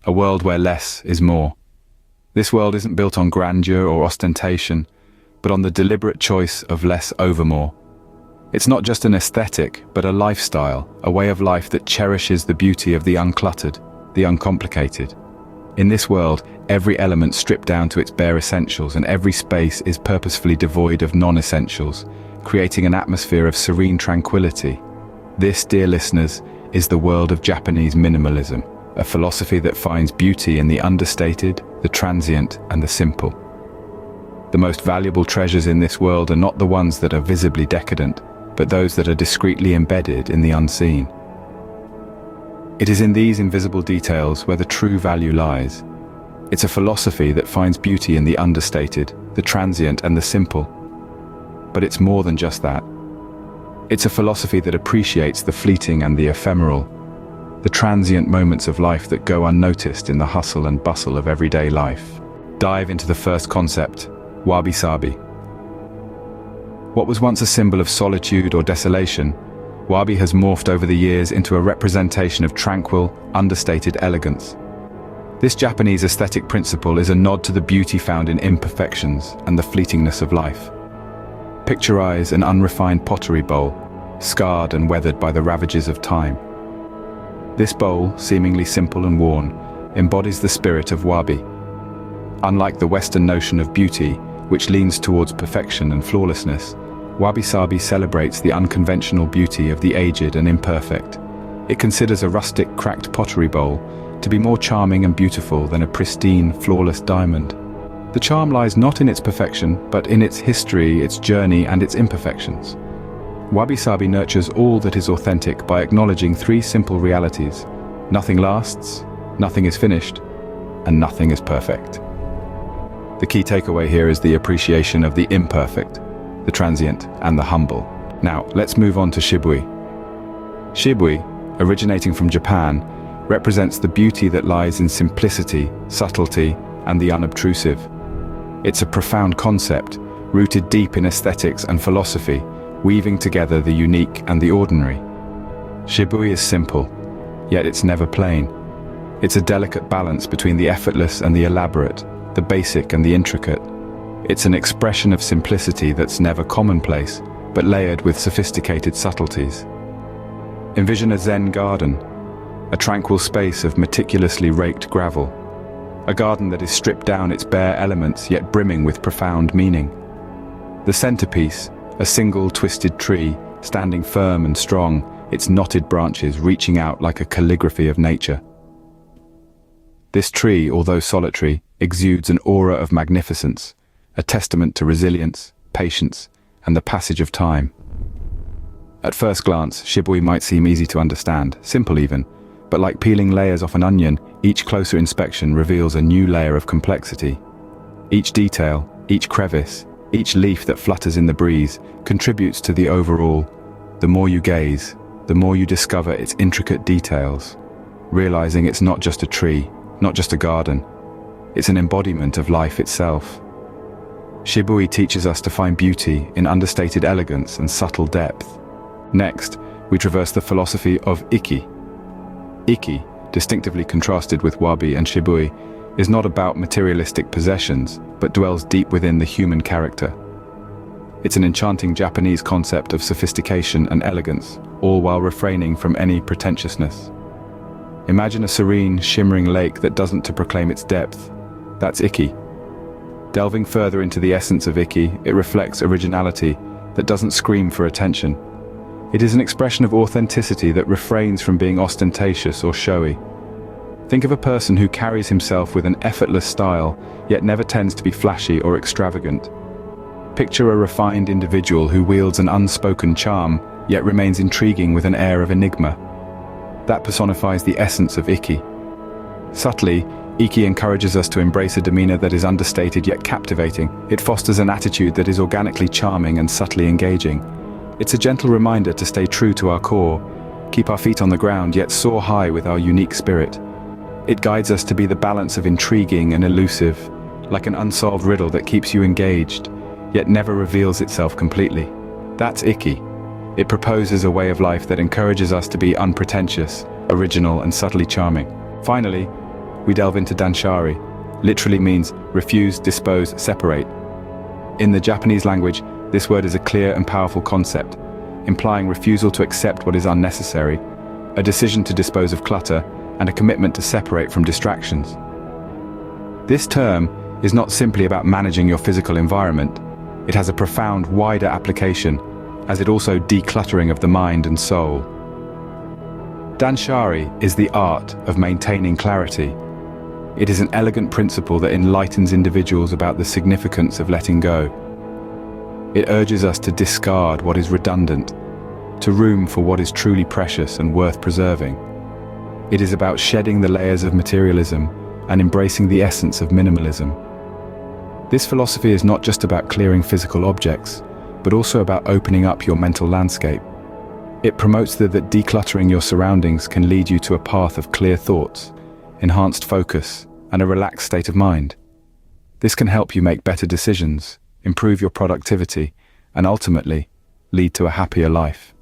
a world where less is more. This world isn't built on grandeur or ostentation, but on the deliberate choice of less over more. It's not just an aesthetic, but a lifestyle, a way of life that cherishes the beauty of the uncluttered, the uncomplicated. In this world, every element stripped down to its bare essentials, and every space is purposefully devoid of non-essentials, creating an atmosphere of serene tranquility. This, dear listeners, is the world of Japanese minimalism, a philosophy that finds beauty in the understated, the transient, and the simple. The most valuable treasures in this world are not the ones that are visibly decadent, but those that are discreetly embedded in the unseen. It is in these invisible details where the true value lies. It's a philosophy that finds beauty in the understated, the transient, and the simple. But it's more than just that. It's a philosophy that appreciates the fleeting and the ephemeral, the transient moments of life that go unnoticed in the hustle and bustle of everyday life. Dive into the first concept, Wabi-sabi. What was once a symbol of solitude or desolation, Wabi has morphed over the years into a representation of tranquil, understated elegance. This Japanese aesthetic principle is a nod to the beauty found in imperfections and the fleetingness of life. Picturize an unrefined pottery bowl, scarred and weathered by the ravages of time. This bowl, seemingly simple and worn, embodies the spirit of Wabi. Unlike the Western notion of beauty, which leans towards perfection and flawlessness, Wabi-sabi celebrates the unconventional beauty of the aged and imperfect. It considers a rustic, cracked pottery bowl to be more charming and beautiful than a pristine, flawless diamond. The charm lies not in its perfection, but in its history, its journey, and its imperfections. Wabi-sabi nurtures all that is authentic by acknowledging three simple realities: nothing lasts, nothing is finished, and nothing is perfect. The key takeaway here is the appreciation of the imperfect, the transient, and the humble. Now, let's move on to Shibui. Shibui, originating from Japan, represents the beauty that lies in simplicity, subtlety, and the unobtrusive. It's a profound concept, rooted deep in aesthetics and philosophy, weaving together the unique and the ordinary. Shibui is simple, yet it's never plain. It's a delicate balance between the effortless and the elaborate, the basic and the intricate. It's an expression of simplicity that's never commonplace, but layered with sophisticated subtleties. Envision a Zen garden, a tranquil space of meticulously raked gravel. A garden that is stripped down its bare elements yet brimming with profound meaning. The centerpiece, a single twisted tree, standing firm and strong, its knotted branches reaching out like a calligraphy of nature. This tree, although solitary, exudes an aura of magnificence, a testament to resilience, patience, and the passage of time. At first glance, Shibui might seem easy to understand, simple even, but like peeling layers off an onion, each closer inspection reveals a new layer of complexity. Each detail, each crevice, each leaf that flutters in the breeze contributes to the overall. The more you gaze, the more you discover its intricate details, realizing it's not just a tree, not just a garden. It's an embodiment of life itself. Shibui teaches us to find beauty in understated elegance and subtle depth. Next, we traverse the philosophy of Ikki. Ikki, distinctively contrasted with Wabi and Shibui, is not about materialistic possessions, but dwells deep within the human character. It's an enchanting Japanese concept of sophistication and elegance, all while refraining from any pretentiousness. Imagine a serene, shimmering lake that doesn't to proclaim its depth. That's Ikki. Delving further into the essence of Ikki, it reflects originality that doesn't scream for attention. It is an expression of authenticity that refrains from being ostentatious or showy. Think of a person who carries himself with an effortless style, yet never tends to be flashy or extravagant. Picture a refined individual who wields an unspoken charm, yet remains intriguing with an air of enigma. That personifies the essence of Ikki. Subtly, Ikki encourages us to embrace a demeanor that is understated yet captivating. It fosters an attitude that is organically charming and subtly engaging. It's a gentle reminder to stay true to our core, keep our feet on the ground yet soar high with our unique spirit. It guides us to be the balance of intriguing and elusive, like an unsolved riddle that keeps you engaged, yet never reveals itself completely. That's Ikki. It proposes a way of life that encourages us to be unpretentious, original, and subtly charming. Finally, we delve into Danshari. Literally means refuse, dispose, separate. In the Japanese language, this word is a clear and powerful concept, implying refusal to accept what is unnecessary, a decision to dispose of clutter, and a commitment to separate from distractions. This term is not simply about managing your physical environment. It has a profound, wider application, as it also decluttering of the mind and soul. Danshari is the art of maintaining clarity. It is an elegant principle that enlightens individuals about the significance of letting go. It urges us to discard what is redundant, to room for what is truly precious and worth preserving. It is about shedding the layers of materialism and embracing the essence of minimalism. This philosophy is not just about clearing physical objects, but also about opening up your mental landscape. It promotes that decluttering your surroundings can lead you to a path of clear thoughts, enhanced focus, and a relaxed state of mind. This can help you make better decisions, improve your productivity, and ultimately, lead to a happier life.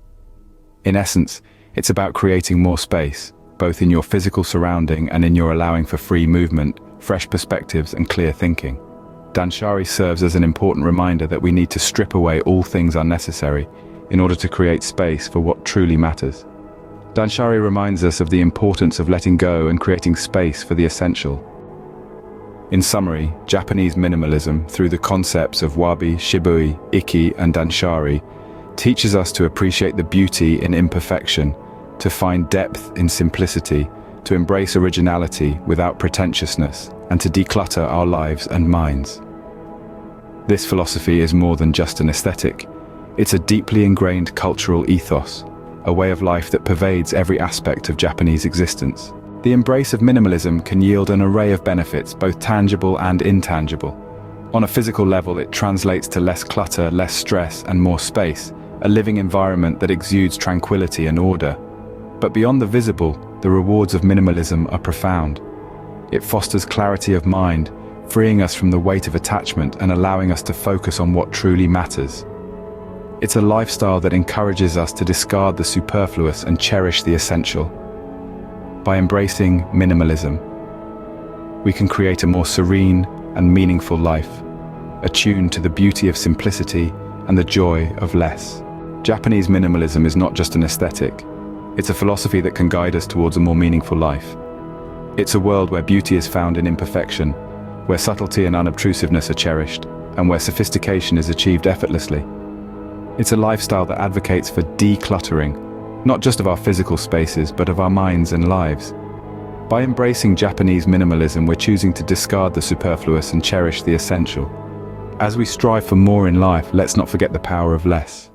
In essence, it's about creating more space, both in your physical surrounding and in your allowing for free movement, fresh perspectives, and clear thinking. Danshari serves as an important reminder that we need to strip away all things unnecessary in order to create space for what truly matters. Danshari reminds us of the importance of letting go and creating space for the essential. In summary, Japanese minimalism, through the concepts of Wabi, Shibui, Ikki, and Danshari, teaches us to appreciate the beauty in imperfection, to find depth in simplicity, to embrace originality without pretentiousness, and to declutter our lives and minds. This philosophy is more than just an aesthetic. It's a deeply ingrained cultural ethos, a way of life that pervades every aspect of Japanese existence. The embrace of minimalism can yield an array of benefits, both tangible and intangible. On a physical level, it translates to less clutter, less stress, and more space, a living environment that exudes tranquility and order. But beyond the visible, the rewards of minimalism are profound. It fosters clarity of mind, freeing us from the weight of attachment and allowing us to focus on what truly matters. It's a lifestyle that encourages us to discard the superfluous and cherish the essential. By embracing minimalism, we can create a more serene and meaningful life, attuned to the beauty of simplicity and the joy of less. Japanese minimalism is not just an aesthetic. It's a philosophy that can guide us towards a more meaningful life. It's a world where beauty is found in imperfection, where subtlety and unobtrusiveness are cherished, and where sophistication is achieved effortlessly. It's a lifestyle that advocates for decluttering, not just of our physical spaces, but of our minds and lives. By embracing Japanese minimalism, we're choosing to discard the superfluous and cherish the essential. As we strive for more in life, let's not forget the power of less.